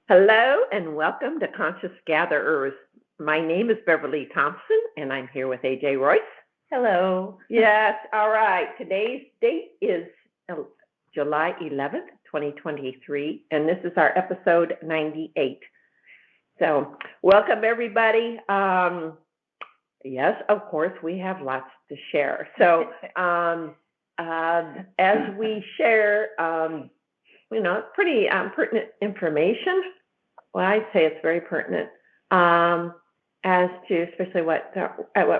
Hello and welcome to Conscious Gatherers. My name is Beverly Thompson and I'm here with AJ Royce. Hello. Yes, all right. Today's date is July 11th, 2023, and this is our episode 98. So welcome everybody. Yes, of course, we have lots to share. So as we share, pretty pertinent information. Well, I'd say it's very pertinent as to especially what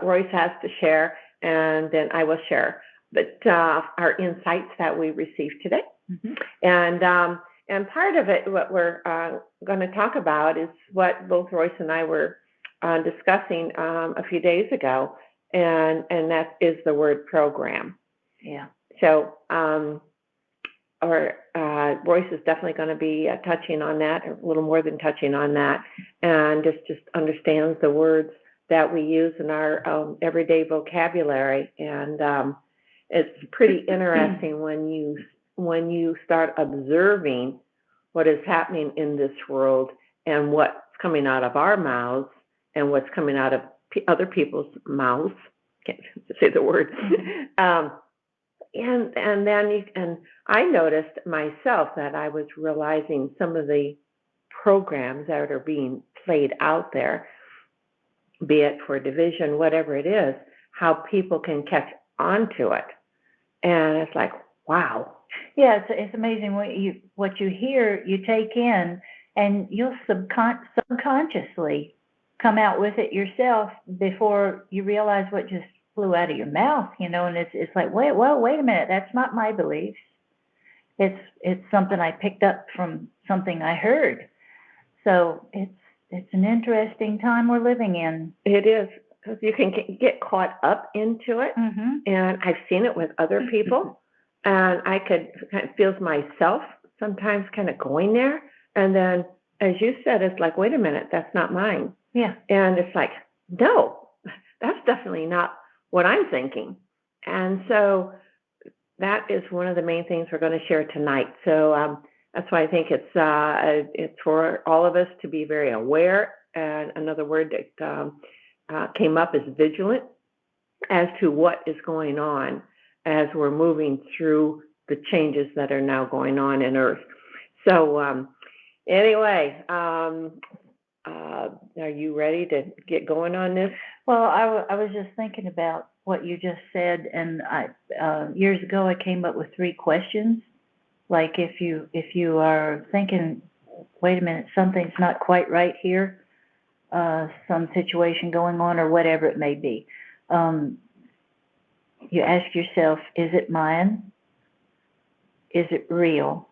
Royce has to share, and then I will share. But our insights that we received today, and part of it, what we're going to talk about is what both Royce and I were discussing a few days ago, and that is the word program. Yeah. So. Royce is definitely going to be touching on that, a little more than touching on that, and just understands the words that we use in our everyday vocabulary. And it's pretty interesting when you start observing what is happening in this world and what's coming out of our mouths and what's coming out of other people's mouths. Can't say the word. And then I noticed myself that I was realizing some of the programs that are being played out there, be it for division, whatever it is, how people can catch on to it. And it's like, wow. Yeah, it's amazing what you hear, you take in, and you'll subconsciously come out with it yourself before you realize what just flew out of your mouth, and it's like, wait a minute, that's not my beliefs. It's something I picked up from something I heard. So it's an interesting time we're living in. It is, because you can get caught up into it, and I've seen it with other people, and I could kind of feel myself sometimes kind of going there, and then, as you said, it's like, wait a minute, that's not mine. Yeah. And it's like, no, that's definitely not what I'm thinking. And so that is one of the main things we're going to share tonight. So that's why I think it's for all of us to be very aware. And another word that came up is vigilant as to what is going on as we're moving through the changes that are now going on in Earth. So anyway, are you ready to get going on this? Well, I was just thinking about what you just said, and years ago I came up with 3 questions. Like if you are thinking, wait a minute, something's not quite right here, some situation going on or whatever it may be, you ask yourself, is it mine? Is it real?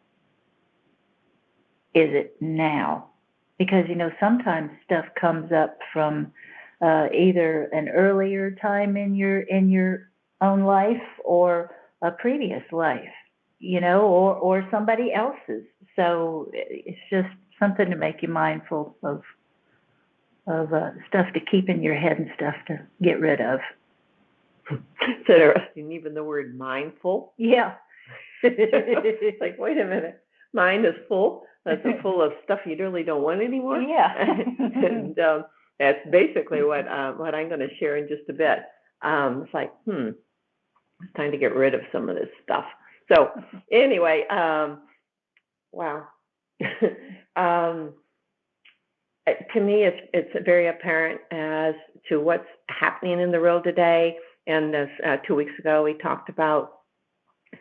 Is it now? Because, sometimes stuff comes up from either an earlier time in your own life or a previous life, or somebody else's. So it's just something to make you mindful of stuff to keep in your head and stuff to get rid of. It's interesting, even the word mindful. Yeah. It's like, wait a minute, mine is full. That's full of stuff you really don't want anymore. Yeah. And that's basically what I'm going to share in just a bit. It's like, it's time to get rid of some of this stuff. So anyway, wow. To me, it's very apparent as to what's happening in the world today. And this 2 weeks ago, we talked about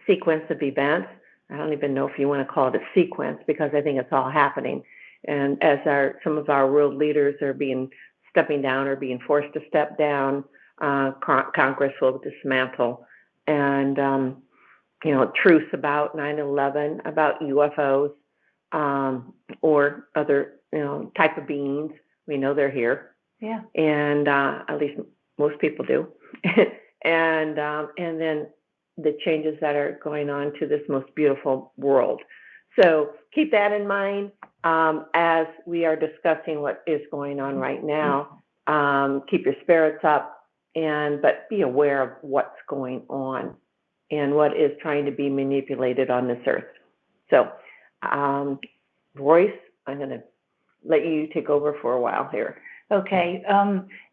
sequence of events. I don't even know if you want to call it a sequence, because I think it's all happening. And as some of our world leaders are stepping down or being forced to step down, Congress will dismantle. And, truths about 9/11, about UFOs, or other, type of beings. We know they're here. Yeah. And at least most people do. And then the changes that are going on to this most beautiful world. So keep that in mind as we are discussing what is going on right now. Keep your spirits up, but be aware of what's going on and what is trying to be manipulated on this earth. So, Royce, I'm going to let you take over for a while here. Okay.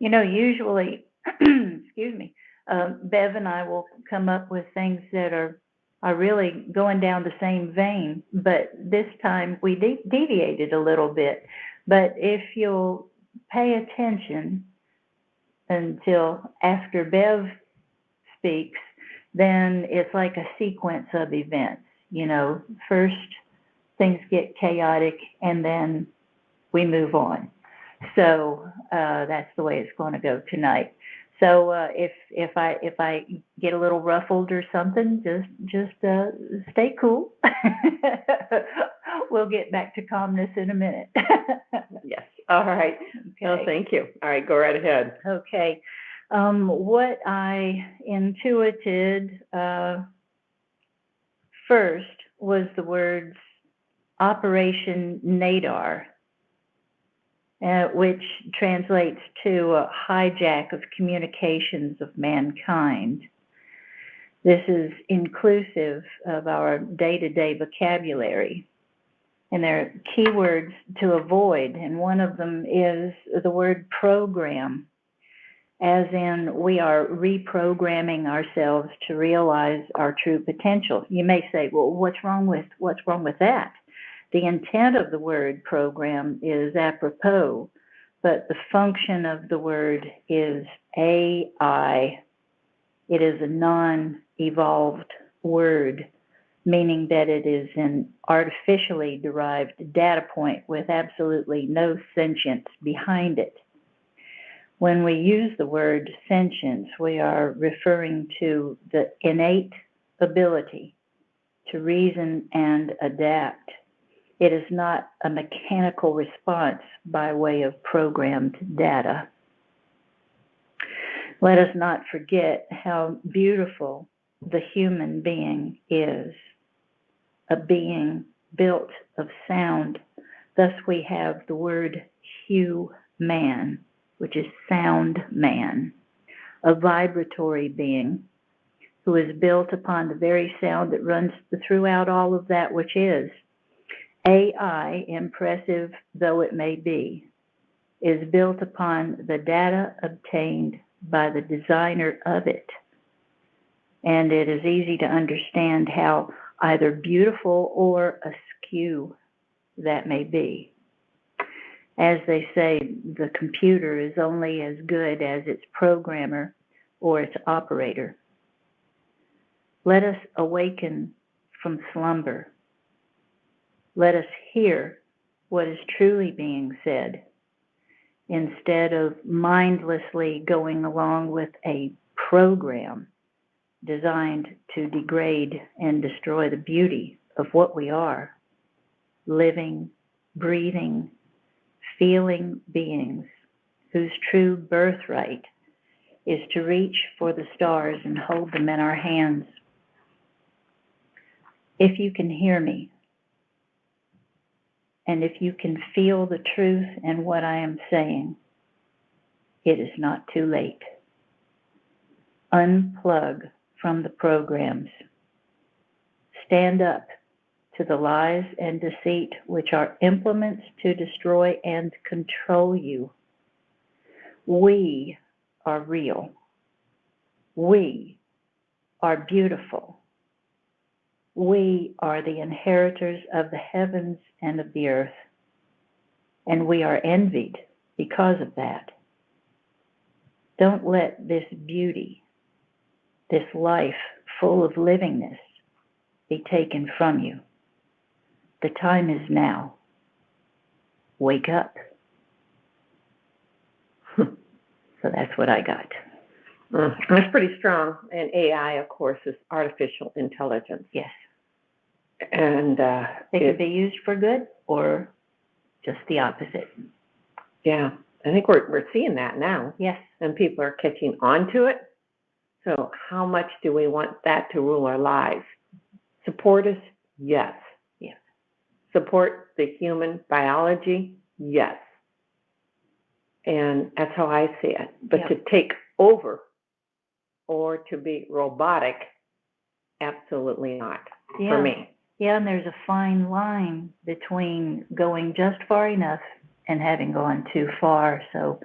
Usually, excuse me, Bev and I will come up with things that are really going down the same vein, but this time we deviated a little bit. But if you'll pay attention until after Bev speaks, then it's like a sequence of events. First things get chaotic and then we move on. So that's the way it's going to go tonight. So if I get a little ruffled or something, just stay cool. We'll get back to calmness in a minute. Yes. All right. Okay. Oh, thank you. All right, go right ahead. Okay. What I intuited first was the words Operation Nadar, which translates to a hijack of communications of mankind. This is inclusive of our day-to-day vocabulary. And there are keywords to avoid, and one of them is the word program, as in we are reprogramming ourselves to realize our true potential. You may say, well, what's wrong with that? The intent of the word program is apropos, but the function of the word is AI. It is a non-evolved word, meaning that it is an artificially derived data point with absolutely no sentience behind it. When we use the word sentience, we are referring to the innate ability to reason and adapt. It is not a mechanical response by way of programmed data. Let us not forget how beautiful the human being is, a being built of sound. Thus we have the word human, which is sound man, a vibratory being who is built upon the very sound that runs throughout all of that which is. AI, impressive though it may be, is built upon the data obtained by the designer of it. And it is easy to understand how either beautiful or askew that may be. As they say, the computer is only as good as its programmer or its operator. Let us awaken from slumber. Let us hear what is truly being said, instead of mindlessly going along with a program designed to degrade and destroy the beauty of what we are, living, breathing, feeling beings whose true birthright is to reach for the stars and hold them in our hands. If you can hear me, and if you can feel the truth in what I am saying, it is not too late. Unplug from the programs. Stand up to the lies and deceit which are implements to destroy and control you. We are real. We are beautiful. We are the inheritors of the heavens and of the earth, and we are envied because of that. Don't let this beauty, this life full of livingness, be taken from you. The time is now. Wake up. So that's what I got. That's pretty strong. And AI, of course, is artificial intelligence. Yes. And it could be used for good or just the opposite. Yeah, I think we're seeing that now. Yes. And people are catching on to it. So how much do we want that to rule our lives? Support us? Yes. Yes. Support the human biology? Yes. And that's how I see it. But to take over or to be robotic, absolutely not for me. Yeah, and there's a fine line between going just far enough and having gone too far. So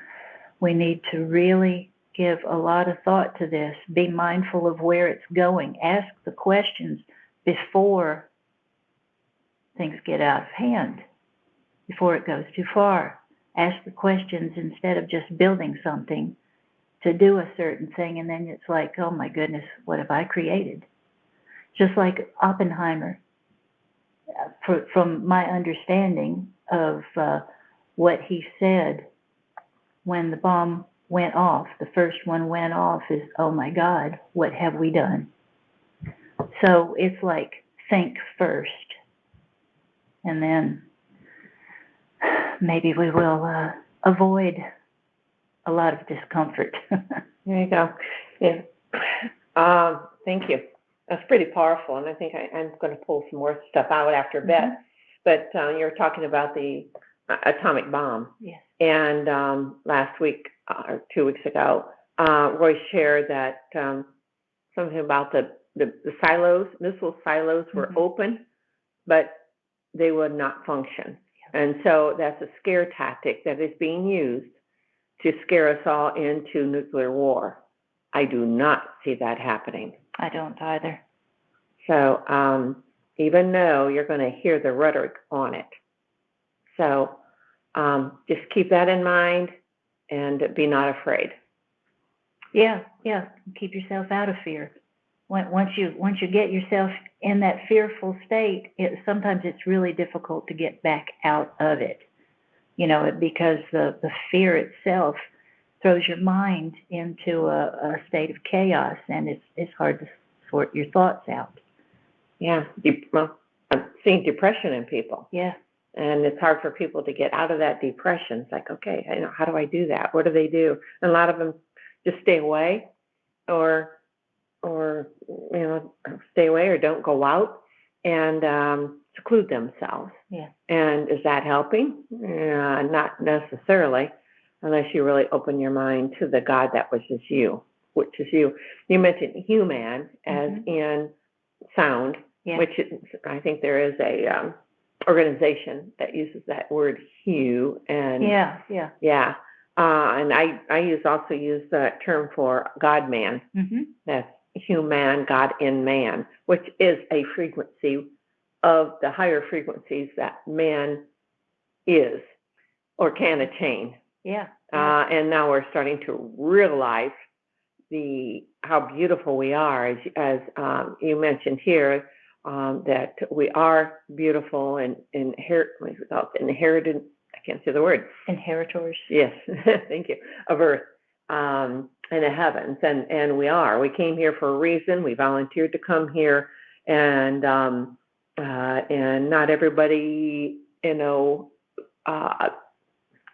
we need to really give a lot of thought to this, be mindful of where it's going, ask the questions before things get out of hand, before it goes too far. Ask the questions instead of just building something to do a certain thing, and then it's like, oh my goodness, what have I created? Just like Oppenheimer, from my understanding of what he said when the bomb went off, the first one went off, is, oh my God, what have we done? So it's like, think first, and then maybe we will avoid a lot of discomfort. There you go. Yeah. Thank you. That's pretty powerful, and I think I'm going to pull some more stuff out after a bit. Mm-hmm. But you're talking about the atomic bomb. Yes. And last week or 2 weeks ago, Roy shared that something about the silos, missile silos were Mm-hmm. open, but they would not function. Yeah. And so that's a scare tactic that is being used to scare us all into nuclear war. I do not see that happening. I don't either. So even though you're going to hear the rhetoric on it. So just keep that in mind and be not afraid. Yeah. Keep yourself out of fear. Once you get yourself in that fearful state, sometimes it's really difficult to get back out of it. Because the fear itself throws your mind into a state of chaos, and it's hard to sort your thoughts out. Yeah. I'm seeing depression in people. Yeah. And it's hard for people to get out of that depression. It's like, okay, how do I do that? What do they do? And a lot of them just stay away or stay away or don't go out and seclude themselves. Yeah. And is that helping? Not necessarily, unless you really open your mind to the God that was just you, which is you. You mentioned human as Mm-hmm. in sound, yeah. which is, I think there is a organization that uses that word hue. And yeah. And I also use that term for God man. Mm-hmm. That's human, God in man, which is a frequency of the higher frequencies that man is or can attain. Yeah. And now we're starting to realize how beautiful we are, as you mentioned here, that we are beautiful and inherited. I can't say the word. Inheritors. Yes, thank you. Of earth and the heavens, and we are. We came here for a reason. We volunteered to come here, and not everybody,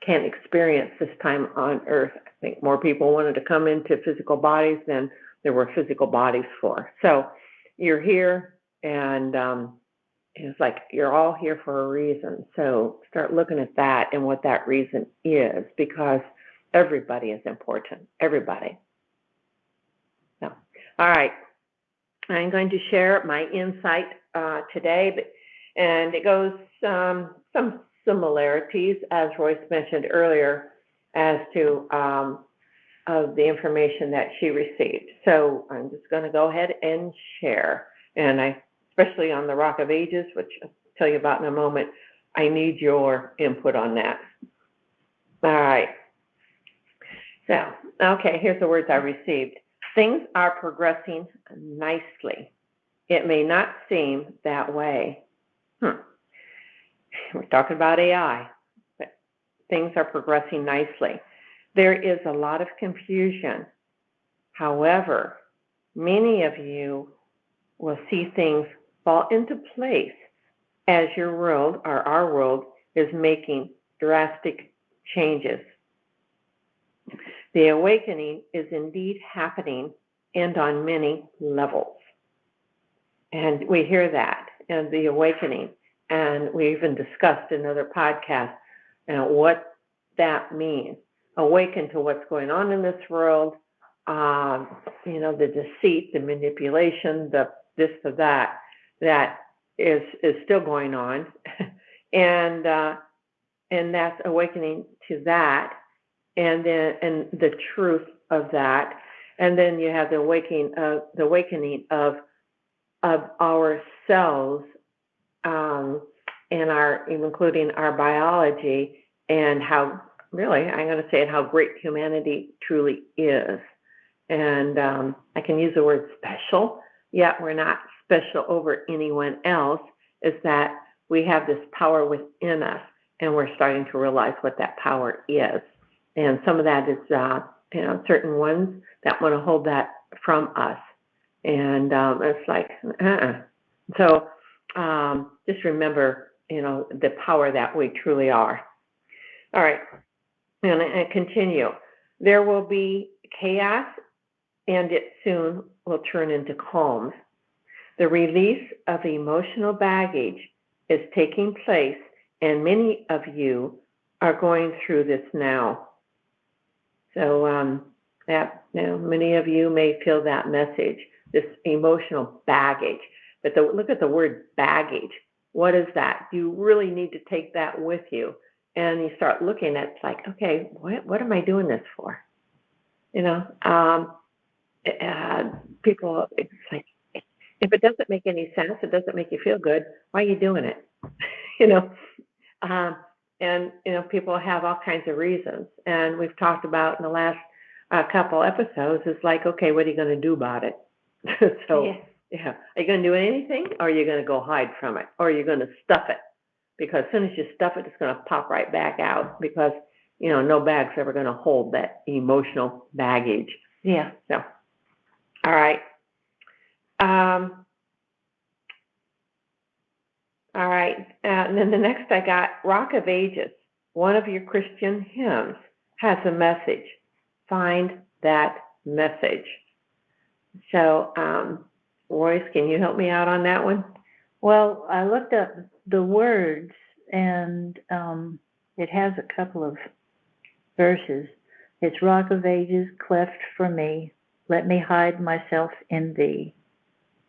can experience this time on earth. I think more people wanted to come into physical bodies than there were physical bodies for. So you're here, and it's like you're all here for a reason. So start looking at that and what that reason is, because everybody is important. Everybody. So, all right. I'm going to share my insight today, and it goes some similarities, as Royce mentioned earlier, as to of the information that she received. So I'm just going to go ahead and share. And especially on the Rock of Ages, which I'll tell you about in a moment, I need your input on that. All right. So, okay, here's the words I received. Things are progressing nicely. It may not seem that way. We're talking about AI, but things are progressing nicely. There is a lot of confusion. However, many of you will see things fall into place as your world, or our world, is making drastic changes. The awakening is indeed happening, and on many levels. And we hear that, and the awakening. And we even discussed in other podcasts what that means. Awaken to what's going on in this world, the deceit, the manipulation, the this, the that is still going on. And and that's awakening to that, and then and the truth of that, and then you have the awakening of ourselves, and including our biology, and how really I'm going to say it, how great humanity truly is. And I can use the word special, yet we're not special over anyone else, is that we have this power within us, and we're starting to realize what that power is. And some of that is, certain ones that want to hold that from us. And it's like, So just remember, the power that we truly are. All right, and I continue. There will be chaos, and it soon will turn into calm. The release of emotional baggage is taking place, and many of you are going through this now. So many of you may feel that message, this emotional baggage. But look at the word baggage. What is that? You really need to take that with you. And you start looking at, it's like, okay, what am I doing this for? People, it's like, if it doesn't make any sense, it doesn't make you feel good, why are you doing it? And people have all kinds of reasons. And we've talked about in the last couple episodes, it's like, okay, what are you going to do about it? So, yeah. Are you going to do anything, or are you going to go hide from it, or are you going to stuff it? Because as soon as you stuff it, it's going to pop right back out, because, no bag's ever going to hold that emotional baggage. Yeah. So, all right. All right. And then the next I got, Rock of Ages. One of your Christian hymns has a message. Find that message. So, Royce, can you help me out on that one? Well, I looked up the words, and it has a couple of verses. It's Rock of Ages, cleft for me. Let me hide myself in thee.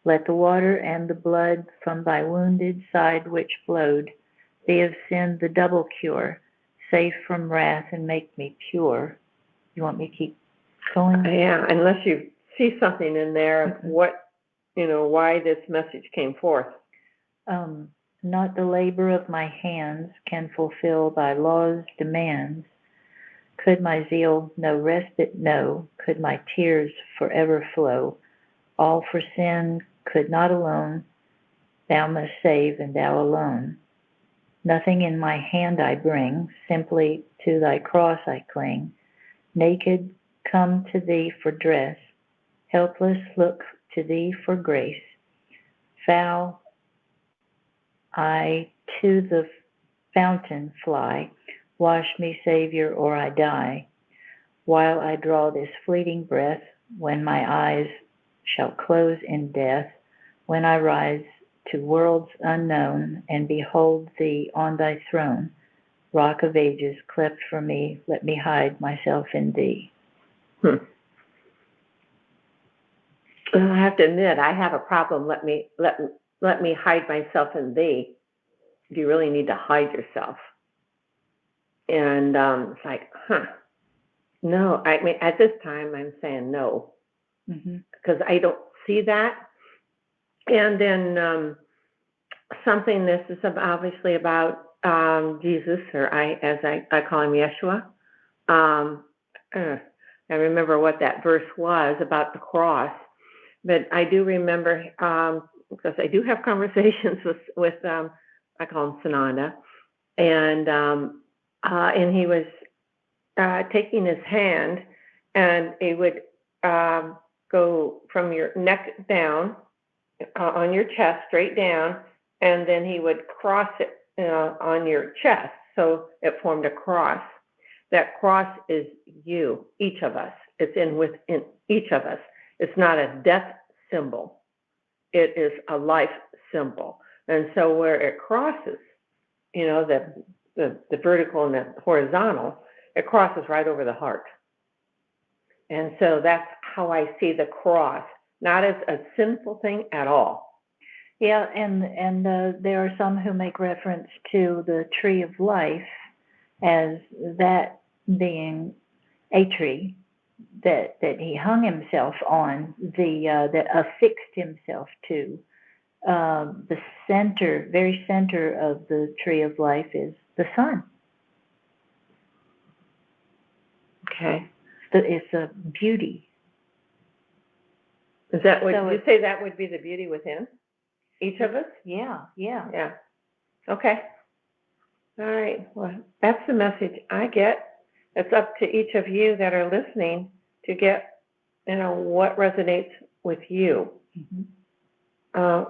Let the water and the blood from thy wounded side which flowed be of sin the double cure, safe from wrath and make me pure. You want me to keep going? Yeah, unless you see something in there of what, why this message came forth. Not the labor of my hands can fulfill thy law's demands. Could my zeal no respite know? Could my tears forever flow? All for sin could not alone. Thou must save, and thou alone. Nothing in my hand I bring, simply to thy cross I cling. Naked, come to thee for dress. Helpless, look to thee for grace. Foul, I to the fountain fly. Wash me, Savior, or I die. While I draw this fleeting breath, when my eyes shall close in death, when I rise to worlds unknown and behold thee on thy throne, Rock of Ages, cleft for me, let me hide myself in thee. I have to admit, I have a problem. Let me hide myself in thee. Do you really need to hide yourself? And it's like, no. I mean, at this time, I'm saying no, because I don't see that. And then something. This is obviously about Jesus, or as I call him, Yeshua. I remember what that verse was about the cross, but I do remember because I do have conversations with I call him Sananda, and he was taking his hand, and it would go from your neck down on your chest, straight down, and then he would cross it on your chest, so it formed a cross. That cross is you, each of us. It's within each of us. It's not a death symbol. It is a life symbol. And so where it crosses, the vertical and the horizontal, it crosses right over the heart. And so that's how I see the cross, not as a sinful thing at all. Yeah, and there are some who make reference to the tree of life as that being a tree that he hung himself on, that affixed himself to. The center, very center of the tree of life is the sun. Okay. It's a beauty. Is that, would you say that would be the beauty within each of us? Yeah. Yeah. Okay. All right. Well, that's the message I get. It's up to each of you that are listening to get, what resonates with you. Mm-hmm.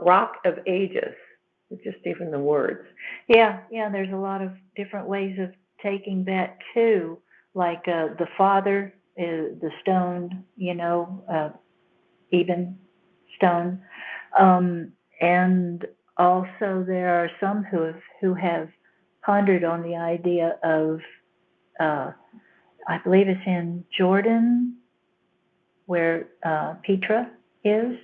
Rock of Ages, just even the words. Yeah, there's a lot of different ways of taking that too. Like the Father is the stone, even stone. And also there are some who have pondered on the idea of, I believe it's in Jordan, where Petra is,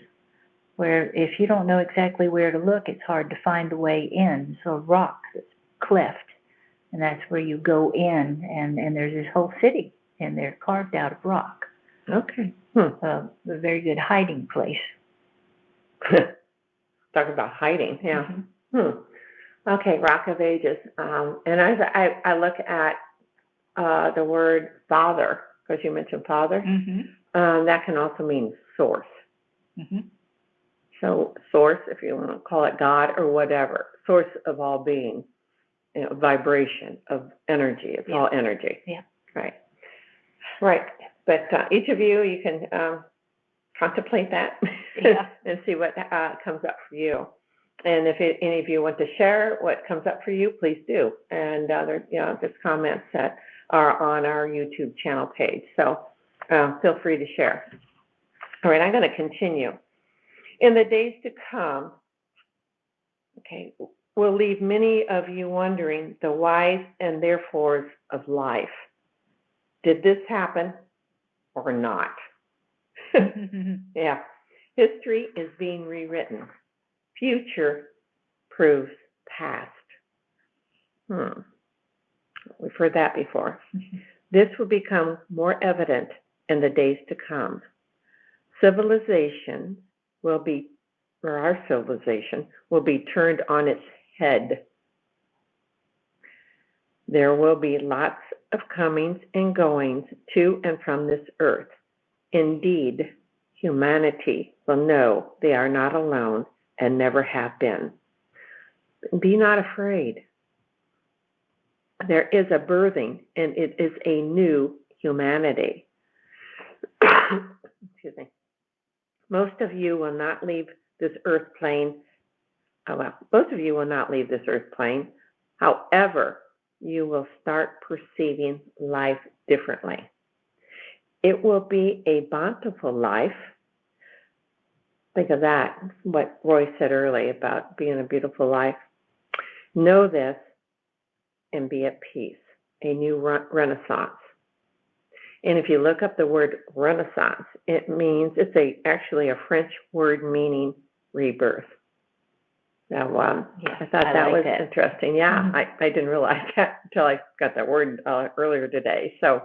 where if you don't know exactly where to look, it's hard to find the way in. So a rock that's cleft, and that's where you go in, and there's this whole city in there carved out of rock. Okay. A very good hiding place. Talk about hiding, yeah. Mm-hmm. Okay, Rock of Ages. And as I look at the word Father, because you mentioned Father, that can also mean source. Mm-hmm. So source, if you want to call it God or whatever, source of all being, vibration of energy. It's all energy. Yeah. Right. But each of you can contemplate that and see what comes up for you. And if any of you want to share what comes up for you, please do. And there's comments that are on our YouTube channel page. So feel free to share. All right, I'm going to continue. In the days to come, will leave many of you wondering the whys and therefores of life. Did this happen or not? Yeah. History is being rewritten. Future proves past. We've heard that before. This will become more evident in the days to come. Our civilization will be turned on its head. There will be lots of comings and goings to and from this earth. Indeed, humanity will know they are not alone and never have been. Be not afraid. There is a birthing, and it is a new humanity. Excuse me. Most of you will not leave this earth plane. Both of you will not leave this earth plane. However, you will start perceiving life differently. It will be a bountiful life. Think of that, what Roy said earlier about being a beautiful life. Know this and be at peace. A new renaissance. And if you look up the word renaissance, it means, actually a French word meaning rebirth. Now, I thought that was interesting. Yeah, I didn't realize that until I got that word earlier today. So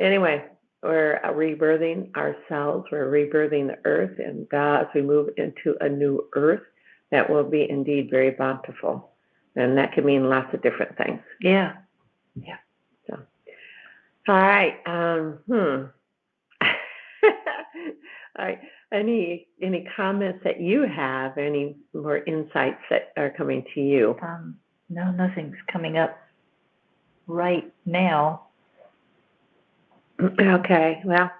anyway, we're rebirthing ourselves. We're rebirthing the earth. And as we move into a new earth, that will be indeed very bountiful. And that could mean lots of different things. Yeah. So, all right. All right. Any comments that you have? Any more insights that are coming to you? No, nothing's coming up right now. Okay. Well,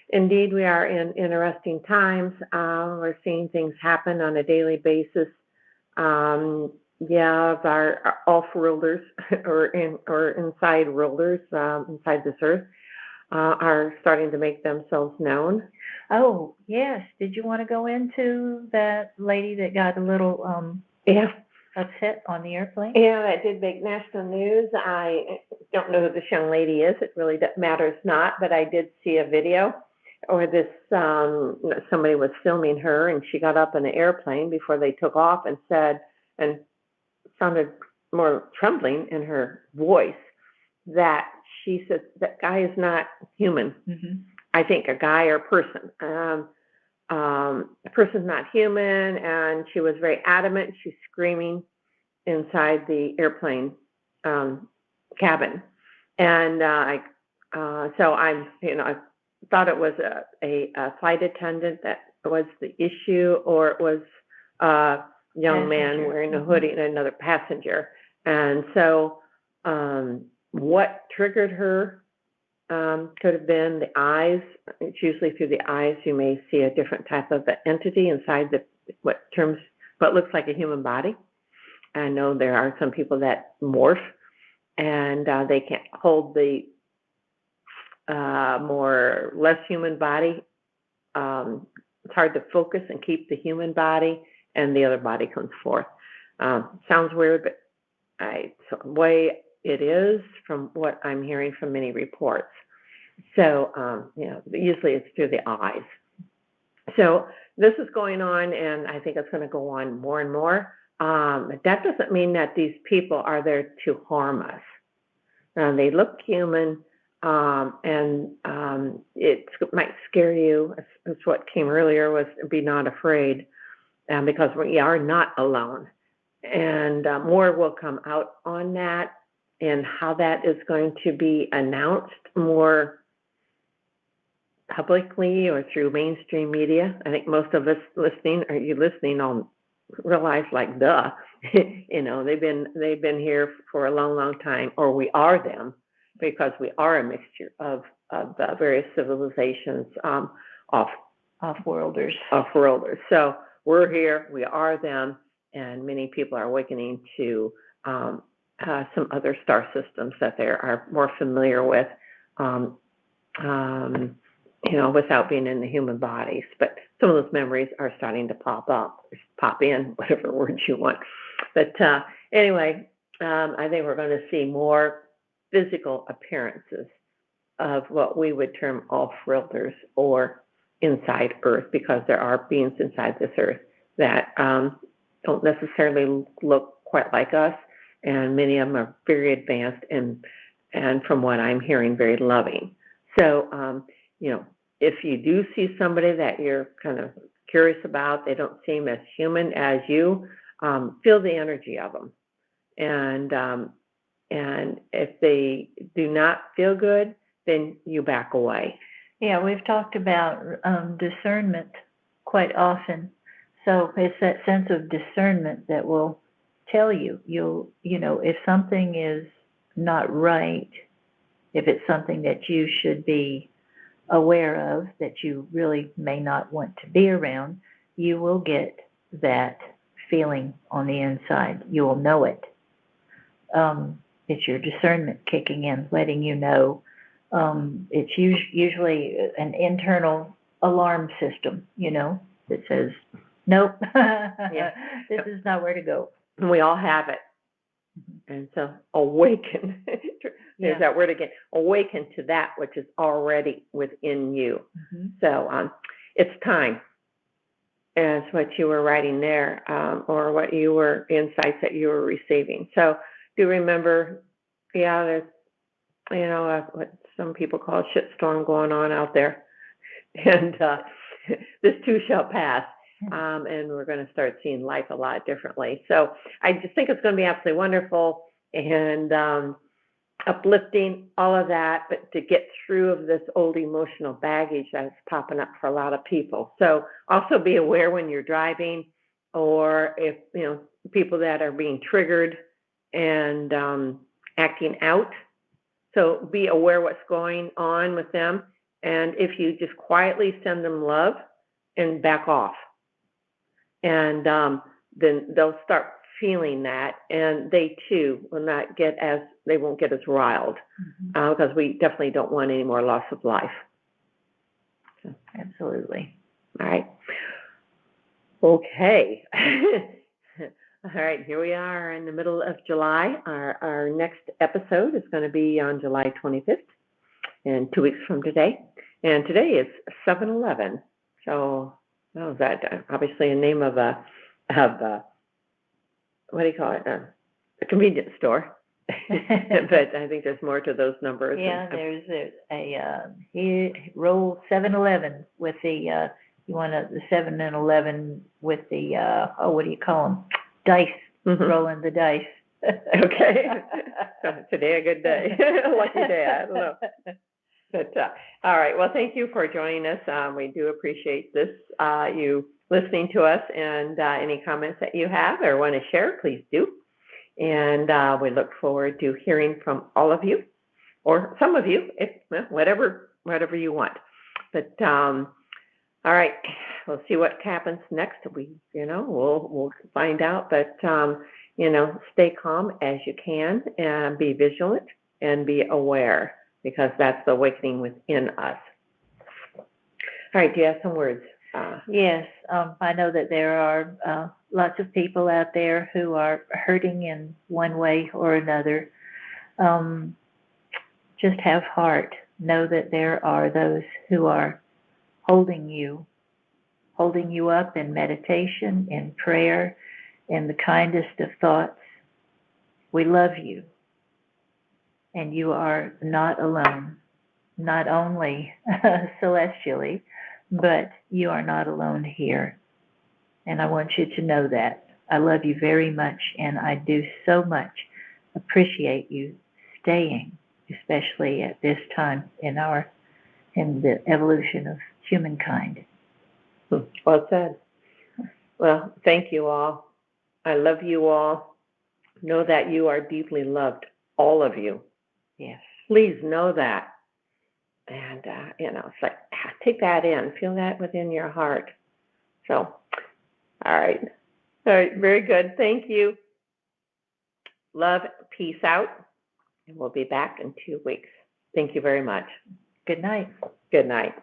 indeed, we are in interesting times. We're seeing things happen on a daily basis. Our off-worlders or inside worlders inside this earth are starting to make themselves known. Oh, yes. Did you want to go into that lady that got a little upset on the airplane? Yeah, that did make national news. I don't know who this young lady is. It really matters not, but I did see a video where somebody was filming her, and she got up in the airplane before they took off and sounded more trembling in her voice, that she said that guy is not human. Mm-hmm. I think a guy or person. A person's not human, and she was very adamant. She's screaming inside the airplane cabin, and so I thought it was a flight attendant that was the issue, or it was a young man wearing a hoodie and another passenger. And so, what triggered her could have been the eyes. It's usually through the eyes you may see a different type of entity inside what looks like a human body. I know there are some people that morph, and they can't hold the more less human body. It's hard to focus and keep the human body, and the other body comes forth. Sounds weird, but the way it is from what I'm hearing from many reports. So, usually it's through the eyes. So this is going on, and I think it's going to go on more and more. That doesn't mean that these people are there to harm us. They look human, and it might scare you. That's what came earlier, was be not afraid, because we are not alone. And more will come out on that, and how that is going to be announced more publicly or through mainstream media. I think most of us listening on realize, like, duh, they've been here for a long, long time, or we are them, because we are a mixture of various civilizations, Off-worlders. So we're here, we are them, and many people are awakening to some other star systems that they are more familiar with, without being in the human bodies. But some of those memories are starting to pop in, whatever words you want. But anyway, I think we're going to see more physical appearances of what we would term off-worlders, or inside Earth, because there are beings inside this Earth that don't necessarily look quite like us, and many of them are very advanced and from what I'm hearing, very loving. So, if you do see somebody that you're kind of curious about, they don't seem as human as you, feel the energy of them. And if they do not feel good, then you back away. Yeah, we've talked about discernment quite often. So it's that sense of discernment that will tell you, if something is not right, if it's something that you should be aware of, that you really may not want to be around, you will get that feeling on the inside. You will know it. It's your discernment kicking in, letting you know. It's usually an internal alarm system, that says, nope, this is not where to go. And we all have it. And so awaken. There's that word again. Awaken to that which is already within you. Mm-hmm. So it's time. As what you were writing there, or what you were, insights that you were receiving. So do remember, there's, what some people call a shitstorm going on out there. And this too shall pass. And we're going to start seeing life a lot differently. So I just think it's going to be absolutely wonderful and uplifting, all of that, but to get through of this old emotional baggage that's popping up for a lot of people. So also be aware when you're driving, or if, people that are being triggered and acting out. So be aware what's going on with them. And if you just quietly send them love and back off, and then they'll start feeling that, and they too will not they won't get as riled, because we definitely don't want any more loss of life. So. Absolutely. All right. Okay. All right, here we are in the middle of July. Our next episode is going to be on July 25th, and 2 weeks from today. And today is 7/11. So, is that obviously a name of what do you call it? A convenience store. But I think there's more to those numbers. Yeah, there's roll 7-11 with the you want the 7 and 11 with the what do you call them? Dice, rolling the dice. Okay. Today a good day. Lucky day. I don't know. But all right. Well, thank you for joining us. We do appreciate this. You listening to us, and any comments that you have or want to share, please do. And we look forward to hearing from all of you, or some of you, if whatever you want. But all right, we'll see what happens next. We'll find out. But stay calm as you can, and be vigilant and be aware, because that's the awakening within us. All right. Do you have some words? Yes, I know that there are lots of people out there who are hurting in one way or another. Just have heart. Know that there are those who are holding you up in meditation, in prayer, in the kindest of thoughts. We love you, and you are not alone, not only celestially, but you are not alone here. And I want you to know that. I love you very much, and I do so much appreciate you staying, especially at this time in the evolution of humankind. Well said. Well, thank you all. I love you all. Know that you are deeply loved, all of you. Yes. Please know that. And, it's like, take that in. Feel that within your heart. So, all right. All right. Very good. Thank you. Love, peace out. And we'll be back in 2 weeks. Thank you very much. Good night. Good night.